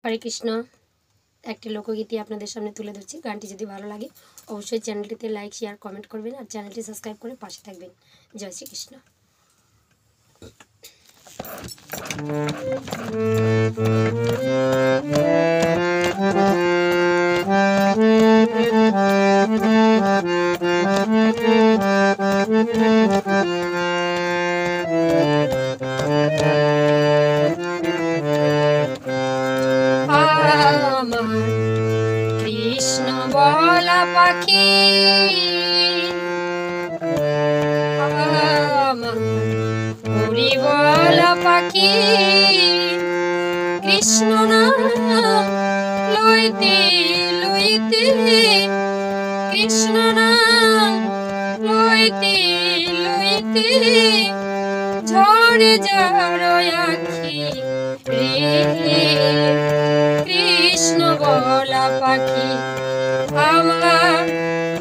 হরে কৃষ্ণ। একটি লোকগীতি আপনাদের সামনে তুলে ধরছি। গানটি যদি ভালো লাগে অবশ্যই চ্যানেলটিতে লাইক শেয়ার কমেন্ট করবেন আর চ্যানেলটি সাবস্ক্রাইব করে পাশে থাকবেন। জয় শ্রীকৃষ্ণ। কৃষ্ণ বলা পাখি হরি বলা পাখি, কৃষ্ণ নাম লইতে লইতে, কৃষ্ণ নাম লইতে লইতে ঝরে যার আখি রে। কৃষ্ণ বলা পাখি আমার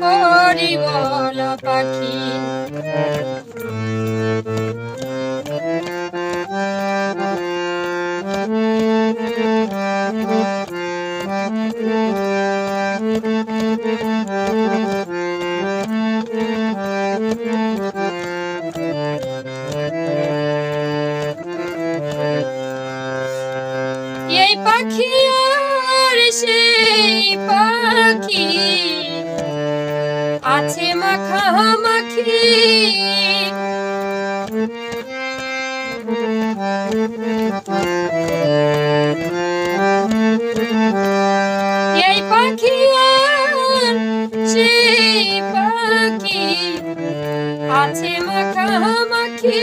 হরি বলা পাখি। এই পাখি আর সেই পাখি আছে মাখামাখি, এই পাখি আর সেই পাখি আছে মাখামাখি।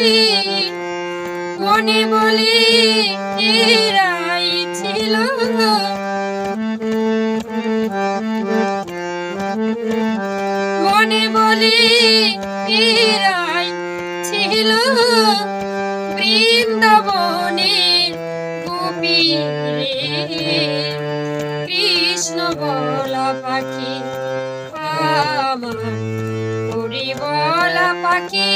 মনে বলি এরাই ছিল, মনে বলি এরাই ছিল বৃন্দাবনের গোপী রে। কৃষ্ণ বলা পাখি আমার হরি বলা পাখি,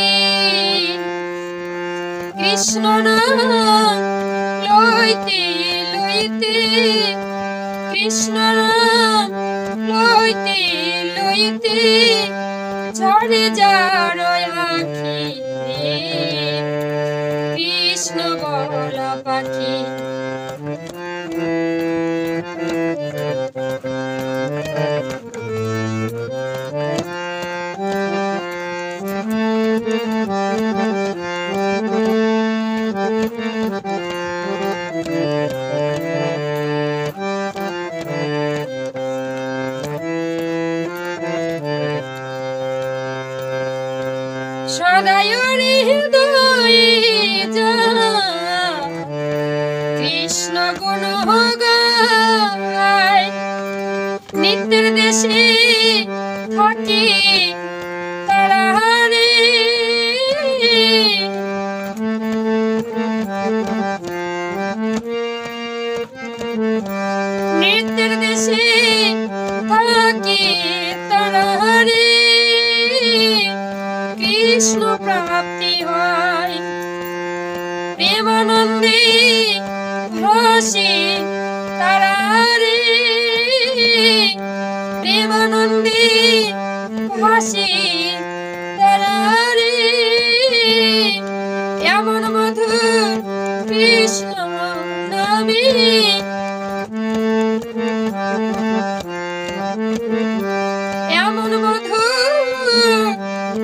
কৃষ্ণ নাম লইতে লইতে, কৃষ্ণ নাম লইতে লইতে ঝরে যার আখি রে। কৃষ্ণ বলা পাখি সদায় হৃদয়ে যা কৃষ্ণ গুণ গায়, নিত্যের দেশে থাকে তারা রে। নিত্যের দেশে থাকে তারা রে। কৃষ্ণ প্রাপ্তি হয় প্রেমানন্দে ভাসে তারা রে। প্রেমানন্দে ভাসে তারা রে। এমন মধুর কৃষ্ণ নামে, এমন মধুর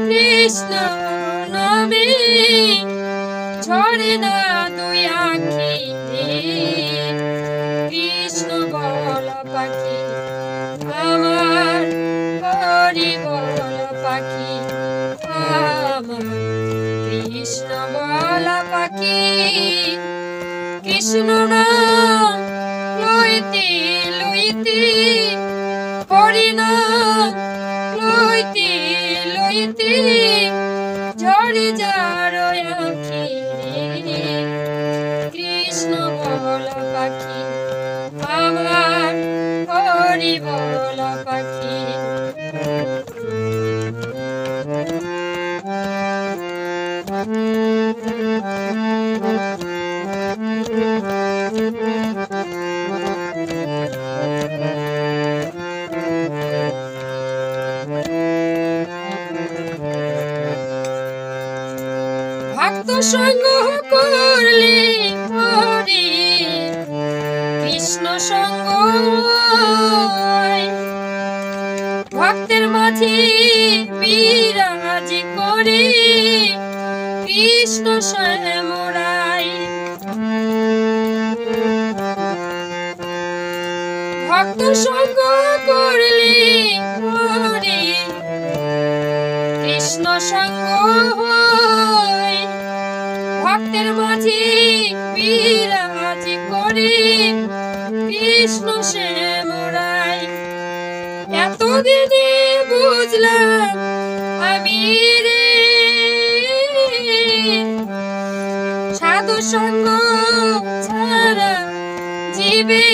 কৃষ্ণ নামে ঝরে না দুই আখি রে। কৃষ্ণ বলা পাখি আমার হরি বলা পাখি আমার, কৃষ্ণ বলা পাখি, কৃষ্ণ নাম লইতে লইতে, হরি নাম লইতে লইতে ঝরে যার আখি রে। কৃষ্ণ বলা পাখি আমার হরি বলা পাখি। সঙ্গ ভক্তের মাঝে বিরাজ করে কৃষ্ণ শ্যামরাই। ভক্ত সঙ্গ করলে পরে কৃষ্ণ সঙ্গ হয়। ভক্তের মাঝে বিরাজ করে কৃষ্ণ শ্যামরাই। এতদিনে বুঝলাম আমি রে সাধু সঙ্গ ছাড়া জীবে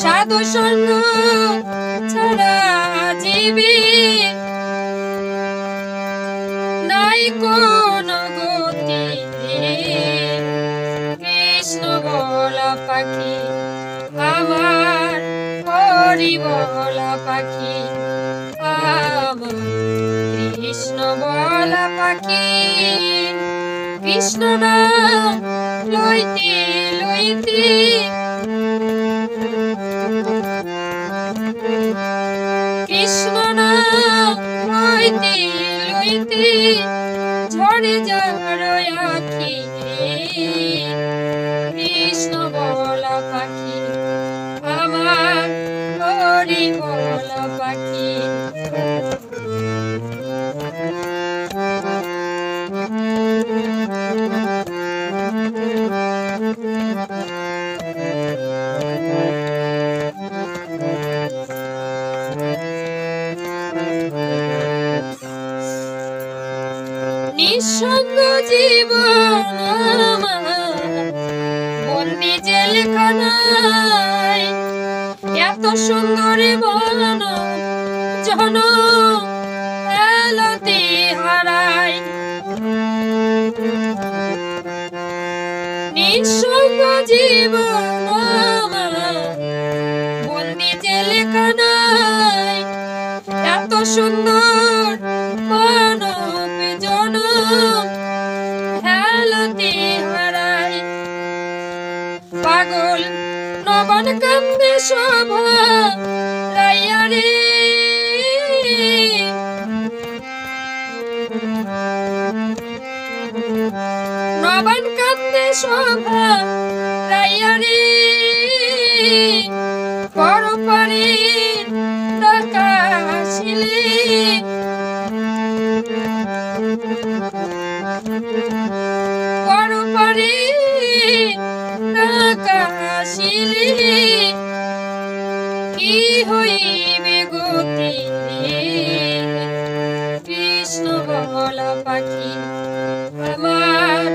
সাধু সঙ্গ ছাড়া জীবে নাই কোন গতি। কৃষ্ণ বলা পাখি আমার হরি বলা পাখি আমার কৃষ্ণ বলা পাখি। কৃষ্ণ নাম লইতে লইতে কৃষ্ণ নাম লইতে লইতে ঝরে যার আখি। কৃষ্ণ বলা পাখি আমার হরি বলা পাখি। নিঃসঙ্গ জীবন বন্দি জেলখানায় এত সুন্দর বন জন এলতে হারায়। নিঃসঙ্গ জীবন বন্দি জেলখানায় এত সুন্দর মানব জন হেলতে হারায়। পাগল নবন কান্দে শোভা রাইয়া রে নবন কান্দে শোভা রাইয়া রে পরপারে ডাকাশিলে পরপারে ডাকাশিলে কি হইবে গতি। কৃষ্ণ বলা পাখি আমার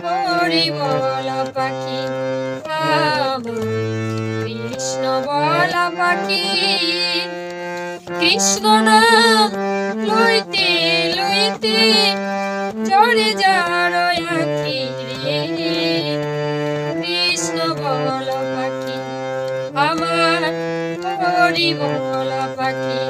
হরি বলা পাখি আমার কৃষ্ণ বলা পাখি। কৃষ্ণ নাম লইতে লইতে ঝরে যার আখি। কৃষ্ণ বলা পাখি আমার হরি বলা পাখি।